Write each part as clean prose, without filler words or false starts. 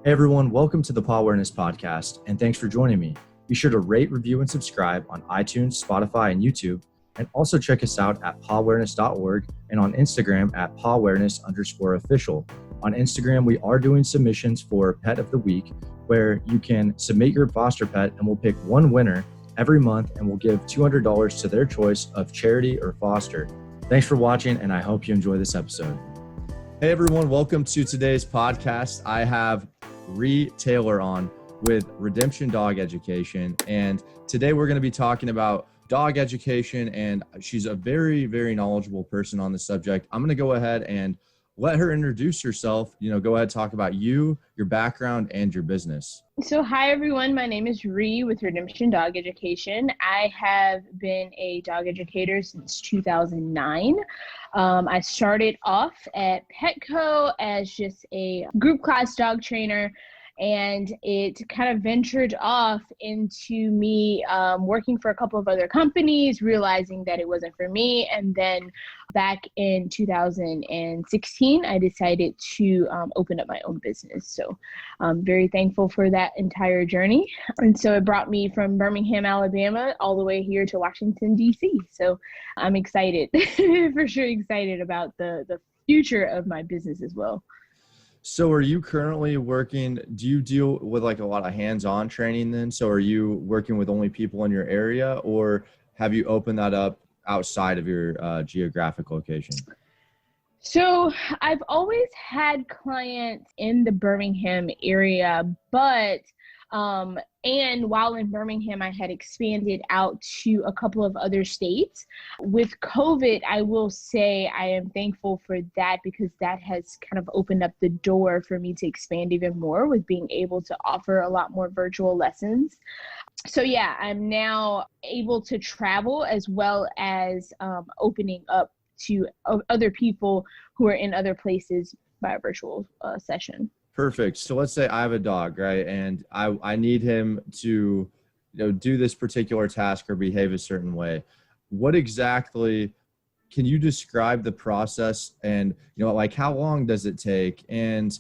Hey everyone, welcome to the Pawareness podcast, and thanks for joining me. Be sure to rate, review, and subscribe on iTunes, Spotify, and YouTube, and also check us out at pawareness.org and on Instagram at pawareness_official. On Instagram, we are doing submissions for Pet of the Week, where you can submit your foster pet, and we'll pick one winner every month, and we'll give $200 to their choice of charity or foster. Thanks for watching, and I hope you enjoy this episode. Hey everyone, welcome to today's podcast. I have Ree Taylor on with Redemption Dog Education, and today we're going to be talking about dog education, and she's a very, very knowledgeable person on the subject. I'm going to go ahead and let her introduce herself. Go ahead, talk about you, your background, and your business. So hi everyone, my name is Ree with Redemption Dog Education. I have been a dog educator since 2009. I started off at Petco as just a group class dog trainer, and it kind of ventured off into me working for a couple of other companies, realizing that it wasn't for me. And then back in 2016, I decided to open up my own business. So I'm very thankful for that entire journey. And so it brought me from Birmingham, Alabama, all the way here to Washington, D.C. So I'm excited, for sure excited about the future of my business as well. So are you currently working, do you deal with like a lot of hands-on training then? So are you working with only people in your area, or have you opened that up outside of your geographic location? So I've always had clients in the Birmingham area, but and while in Birmingham, I had expanded out to a couple of other states. With COVID, I will say I am thankful for that, because that has kind of opened up the door for me to expand even more with being able to offer a lot more virtual lessons. So yeah, I'm now able to travel as well as opening up to other people who are in other places by a virtual session. Perfect. So let's say I have a dog, right? And I need him to do this particular task or behave a certain way. What exactly, can you describe the process, and like how long does it take? And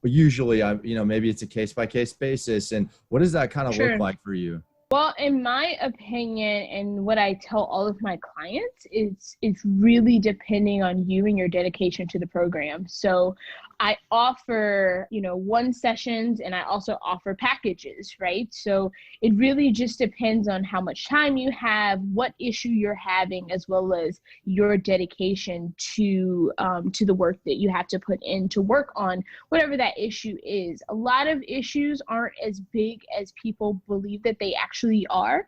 usually maybe it's a case-by-case basis, and what does that kind of look like for you? Well, in my opinion, and what I tell all of my clients, it's really depending on you and your dedication to the program. So I offer, 1 sessions, and I also offer packages, right? So it really just depends on how much time you have, what issue you're having, as well as your dedication to the work that you have to put in to work on whatever that issue is. A lot of issues aren't as big as people believe that they actually are.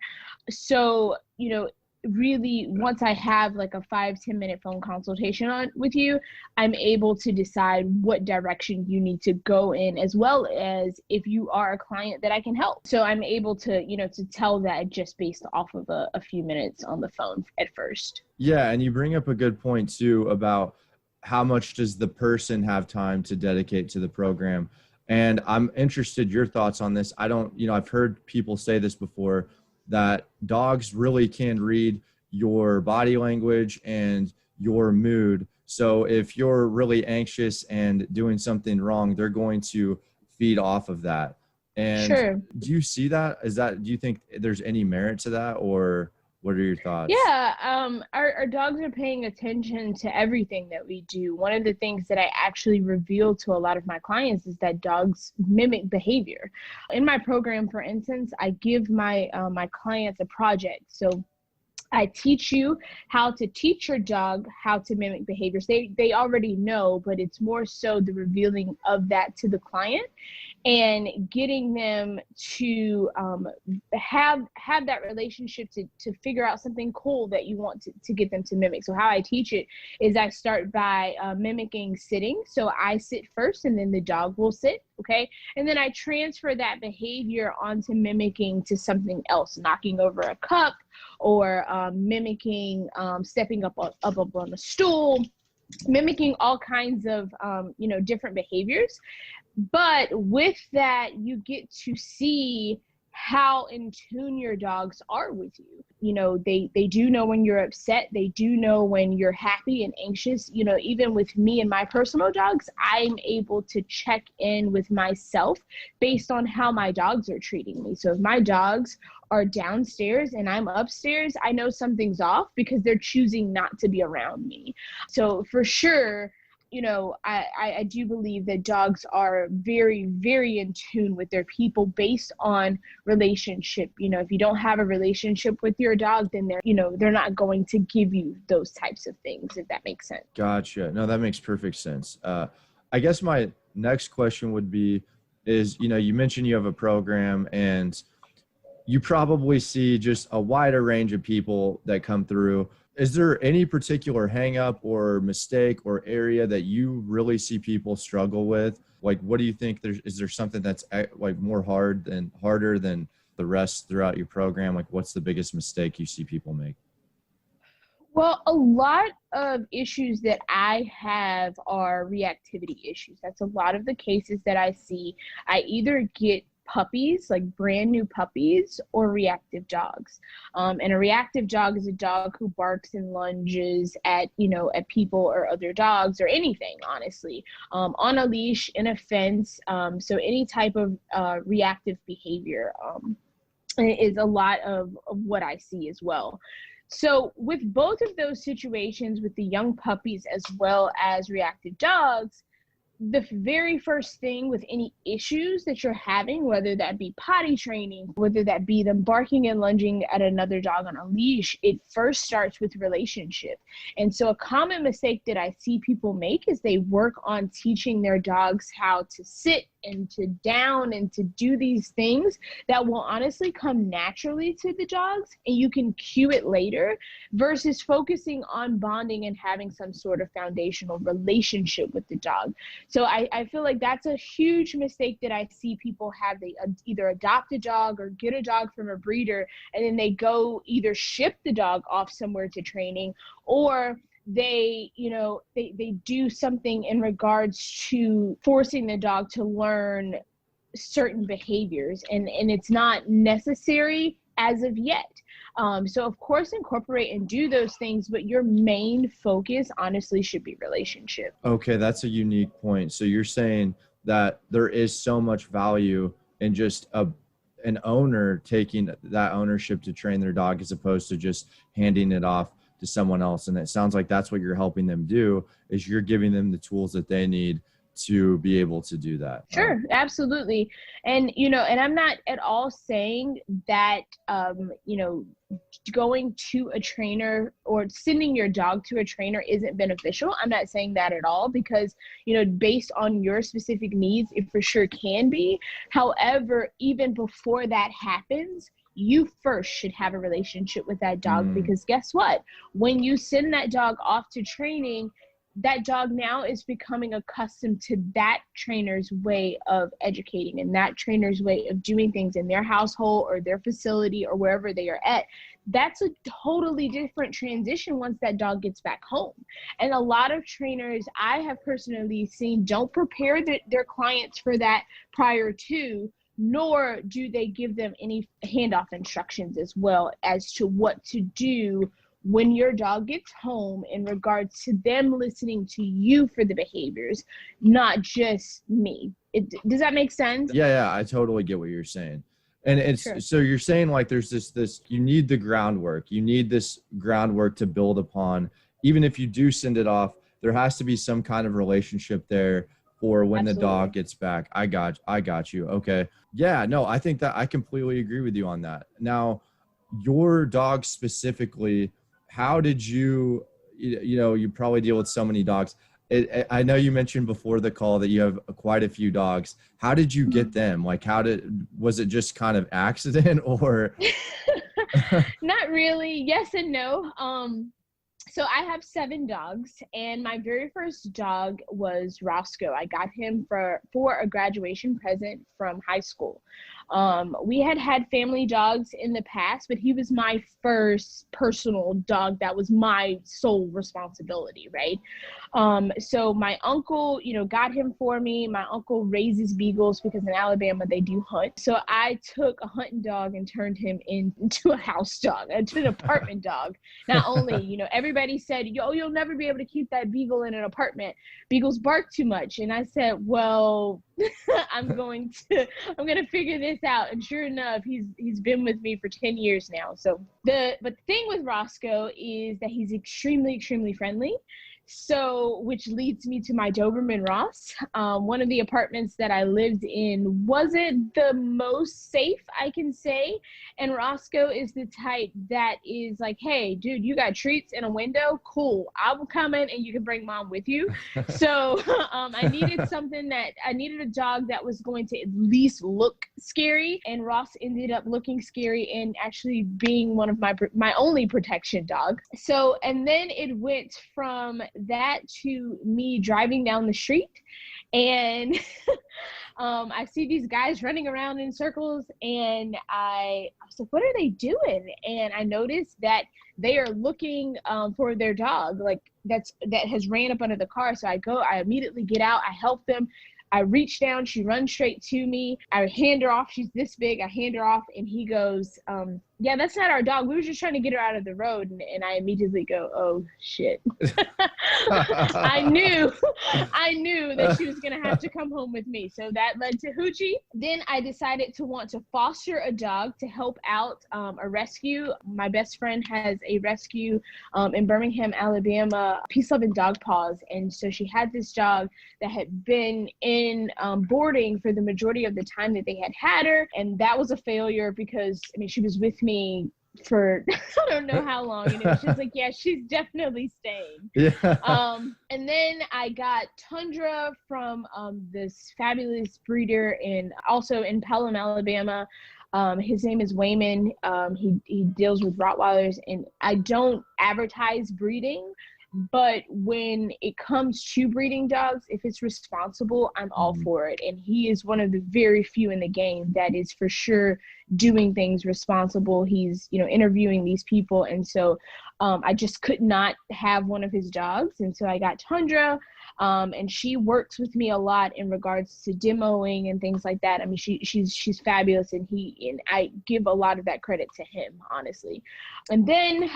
So, really, once I have like a 5-10 minute phone consultation with you, I'm able to decide what direction you need to go in, as well as if you are a client that I can help. So I'm able to, to tell that just based off of a few minutes on the phone at first. Yeah. And you bring up a good point too about how much does the person have time to dedicate to the program. And I'm interested your thoughts on this. I've heard people say this before, that dogs really can read your body language and your mood. So if you're really anxious and doing something wrong, they're going to feed off of that. And Sure. Do you see that? Do you think there's any merit to that, or what are your thoughts? Yeah, our dogs are paying attention to everything that we do. One of the things that I actually reveal to a lot of my clients is that dogs mimic behavior. In my program, for instance, I give my clients a project. So I teach you how to teach your dog how to mimic behaviors. They already know, but it's more so the revealing of that to the client and getting them to have that relationship to figure out something cool that you want to get them to mimic. So how I teach it is I start by mimicking sitting. So I sit first, and then the dog will sit, okay? And then I transfer that behavior onto mimicking to something else, knocking over a cup, or mimicking stepping up on a stool, mimicking all kinds of different behaviors. But with that, you get to see how in tune your dogs are with you. You know, they do know when you're upset. They do know when you're happy and anxious. You know, even with me and my personal dogs, I'm able to check in with myself based on how my dogs are treating me. So if my dogs are downstairs and I'm upstairs, I know something's off because they're choosing not to be around me. So for sure, you know, I do believe that dogs are very, very in tune with their people based on relationship. You know, if you don't have a relationship with your dog, then they're not going to give you those types of things, if that makes sense. Gotcha. No, that makes perfect sense. I guess my next question would be is, you know, you mentioned you have a program and you probably see just a wider range of people that come through. Is there any particular hang up or mistake or area that you really see people struggle with? Like, what do you think is there something that's like harder than the rest throughout your program? Like, what's the biggest mistake you see people make? Well, a lot of issues that I have are reactivity issues. That's a lot of the cases that I see. I either get puppies, like brand new puppies, or reactive dogs. And a reactive dog is a dog who barks and lunges at people or other dogs or anything, honestly, on a leash, in a fence. So any type of reactive behavior is a lot of what I see as well. So with both of those situations, with the young puppies as well as reactive dogs, the very first thing with any issues that you're having, whether that be potty training, whether that be them barking and lunging at another dog on a leash, it first starts with relationship. And so a common mistake that I see people make is they work on teaching their dogs how to sit and to down and to do these things that will honestly come naturally to the dogs, and you can cue it later, versus focusing on bonding and having some sort of foundational relationship with the dog. So I feel like that's a huge mistake that I see people have. They either adopt a dog or get a dog from a breeder, and then they go either ship the dog off somewhere to training, or they do something in regards to forcing the dog to learn certain behaviors, and it's not necessary as of yet. So of course, incorporate and do those things, but your main focus honestly should be relationship. Okay, that's a unique point. So you're saying that there is so much value in just an owner taking that ownership to train their dog as opposed to just handing it off to someone else. And it sounds like that's what you're helping them do, is you're giving them the tools that they need to be able to do that. Sure, absolutely. And, and I'm not at all saying that, going to a trainer or sending your dog to a trainer isn't beneficial. I'm not saying that at all, because, based on your specific needs, it for sure can be. However, even before that happens, you first should have a relationship with that dog, because guess what? When you send that dog off to training, that dog now is becoming accustomed to that trainer's way of educating and that trainer's way of doing things in their household or their facility or wherever they are at. That's a totally different transition once that dog gets back home. And a lot of trainers I have personally seen don't prepare their clients for that prior to, nor do they give them any handoff instructions as well as to what to do when your dog gets home, in regards to them listening to you for the behaviors, not just me. Does that make sense? Yeah, I totally get what you're saying. And it's sure. So you're saying like there's this you need the groundwork. You need this groundwork to build upon. Even if you do send it off, there has to be some kind of relationship there for when Absolutely. The dog gets back. I got you. Okay. Yeah, no, I think that I completely agree with you on that. Now, your dog specifically, how did you probably deal with so many dogs. I know you mentioned before the call that you have quite a few dogs. How did you get them? Like, was it just kind of accident or? Not really. Yes and no. So I have 7 dogs, and my very first dog was Roscoe. I got him for a graduation present from high school. We had family dogs in the past, but he was my first personal dog that was my sole responsibility, right? So my uncle, got him for me. My uncle raises beagles because in Alabama they do hunt. So I took a hunting dog and turned him into a house dog, into an apartment dog. Not only, everybody said, you'll never be able to keep that beagle in an apartment. Beagles bark too much. And I said, well, I'm going to figure this out. And sure enough, he's been with me for 10 years now. But the thing with Roscoe is that he's extremely, extremely friendly. So, which leads me to my Doberman Ross. One of the apartments that I lived in wasn't the most safe, I can say. And Roscoe is the type that is like, hey, dude, you got treats in a window? Cool. I will come in and you can bring mom with you. So I needed a dog that was going to at least look scary. And Ross ended up looking scary and actually being one of my only protection dog. So, and then it went from that to me driving down the street and I see these guys running around in circles and I was like, what are they doing? And I noticed that they are looking for their dog, like that has ran up under the car. So I immediately get out, I help them. I reach down, she runs straight to me. I hand her off, she's this big. I hand her off and he goes, yeah, that's not our dog. We were just trying to get her out of the road. And I immediately go, oh shit. I knew that she was going to have to come home with me. So that led to Hoochie. Then I decided to want to foster a dog to help out a rescue. My best friend has a rescue in Birmingham, Alabama, Peace Loving Dog Paws. And so she had this dog that had been in boarding for the majority of the time that they had her. And that was a failure because, she was with me for I don't know how long. She's like, yeah, she's definitely staying. Yeah. And then I got Tundra from this fabulous breeder also in Pelham, Alabama. His name is Wayman. He deals with Rottweilers, and I don't advertise breeding. But when it comes to breeding dogs, if it's responsible, I'm all for it. And he is one of the very few in the game that is for sure doing things responsible. He's, interviewing these people. And so I just could not have one of his dogs. And so I got Tundra. And she works with me a lot in regards to demoing and things like that. She's fabulous, and I give a lot of that credit to him, honestly. And then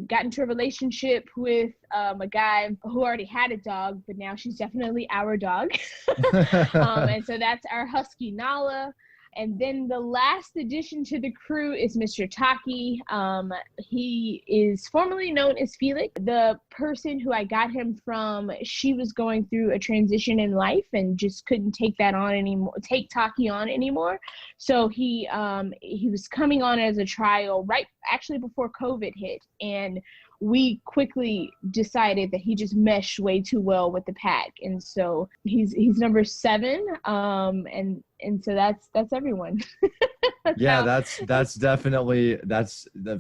got into a relationship with a guy who already had a dog, but now she's definitely our dog. And so that's our husky Nala. And then the last addition to the crew is Mr. Taki. He is formerly known as Felix. The person who I got him from, she was going through a transition in life and just couldn't take Taki on anymore. So he was coming on as a trial right actually before COVID hit. And we quickly decided that he just meshed way too well with the pack. And so he's number 7. And so that's everyone. That's definitely,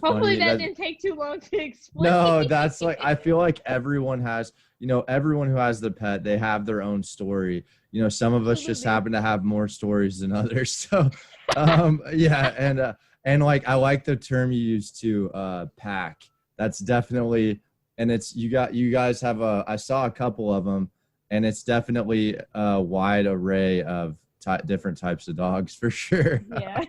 hopefully that didn't take too long to explain. No, that's like, I feel like everyone has, everyone who has the pet, they have their own story. Some of us just happen to have more stories than others. So, yeah. And like, I like the term you used to, pack. That's definitely, and it's, you guys have I saw a couple of them, and it's definitely a wide array of different types of dogs for sure. Yeah,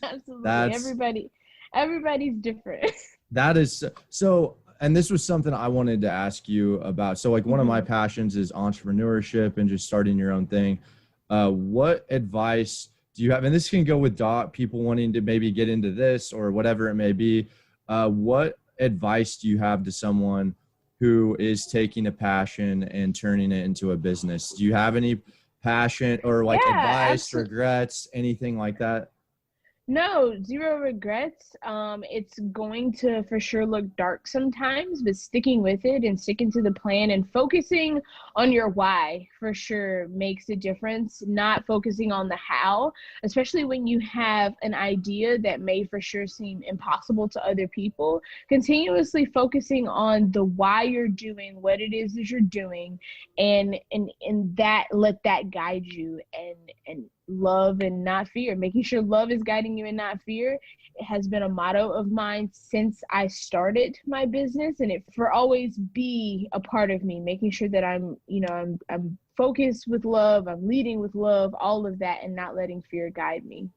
absolutely. Everybody's different. That is so, and this was something I wanted to ask you about. So like one of my passions is entrepreneurship and just starting your own thing. What advice do you have? And this can go with people wanting to maybe get into this or whatever it may be. What advice do you have to someone who is taking a passion and turning it into a business? Do you have any passion or like advice, regrets, anything like that? No, zero regrets. It's going to for sure look dark sometimes, but sticking with it and sticking to the plan and focusing on your why for sure makes a difference. Not focusing on the how, especially when you have an idea that may for sure seem impossible to other people. Continuously focusing on the why you're doing what it is that you're doing, and that let that guide you and love and not fear, making sure love is guiding you and not fear. It has been a motto of mine since I started my business, and it for always be a part of me, making sure that I'm focused with love, I'm leading with love, all of that, and not letting fear guide me.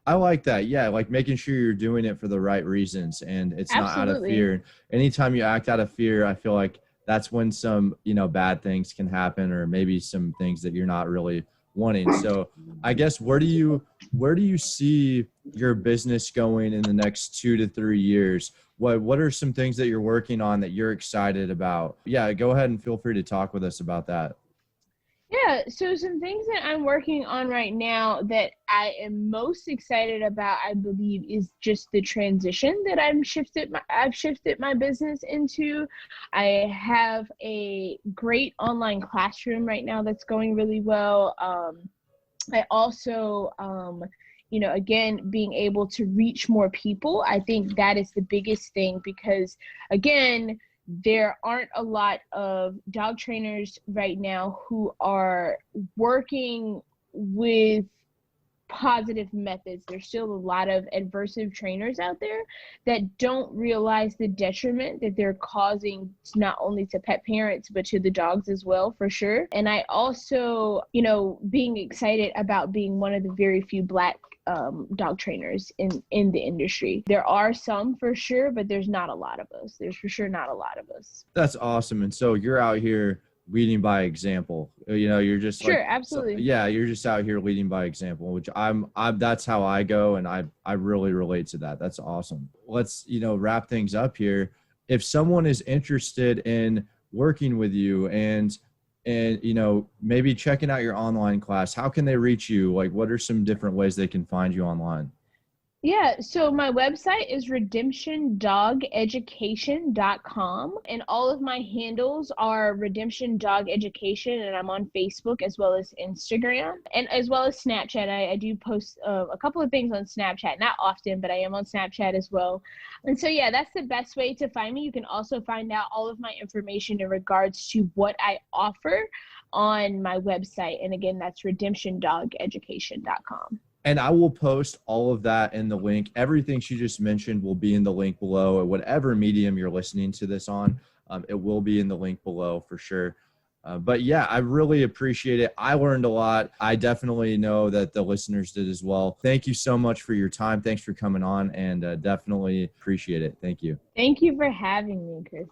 I like that. Yeah. Like making sure you're doing it for the right reasons and it's not out of fear. Anytime you act out of fear, I feel like that's when some, bad things can happen, or maybe some things that you're not really wanting. So I guess where do you see your business going in the next 2 to 3 years? What are some things that you're working on that you're excited about? Yeah, go ahead and feel free to talk with us about that. Yeah, so some things that I'm working on right now that I am most excited about, I believe, is just the transition that I've shifted my business into. I have a great online classroom right now that's going really well. I also, again, being able to reach more people, I think that is the biggest thing, because again, there aren't a lot of dog trainers right now who are working with positive methods. There's still a lot of adversive trainers out there that don't realize the detriment that they're causing, not only to pet parents, but to the dogs as well, for sure. And I also, being excited about being one of the very few Black dog trainers in the industry. There are some for sure, but there's not a lot of us. There's for sure not a lot of us. That's awesome. And so you're out here leading by example. You're just sure, absolutely. You're just out here leading by example, which I'm that's how I go, and I really relate to that. That's awesome. Let's wrap things up here. If someone is interested in working with you and maybe checking out your online class, how can they reach you? Like, what are some different ways they can find you online? Yeah, so my website is redemptiondogeducation.com, and all of my handles are Redemption Dog Education, and I'm on Facebook as well as Instagram, and as well as Snapchat. I do post a couple of things on Snapchat, not often, but I am on Snapchat as well. And so, yeah, that's the best way to find me. You can also find out all of my information in regards to what I offer on my website, and again, that's redemptiondogeducation.com. And I will post all of that in the link. Everything she just mentioned will be in the link below, or whatever medium you're listening to this on. It will be in the link below for sure. But yeah, I really appreciate it. I learned a lot. I definitely know that the listeners did as well. Thank you so much for your time. Thanks for coming on, and definitely appreciate it. Thank you. Thank you for having me, Chris.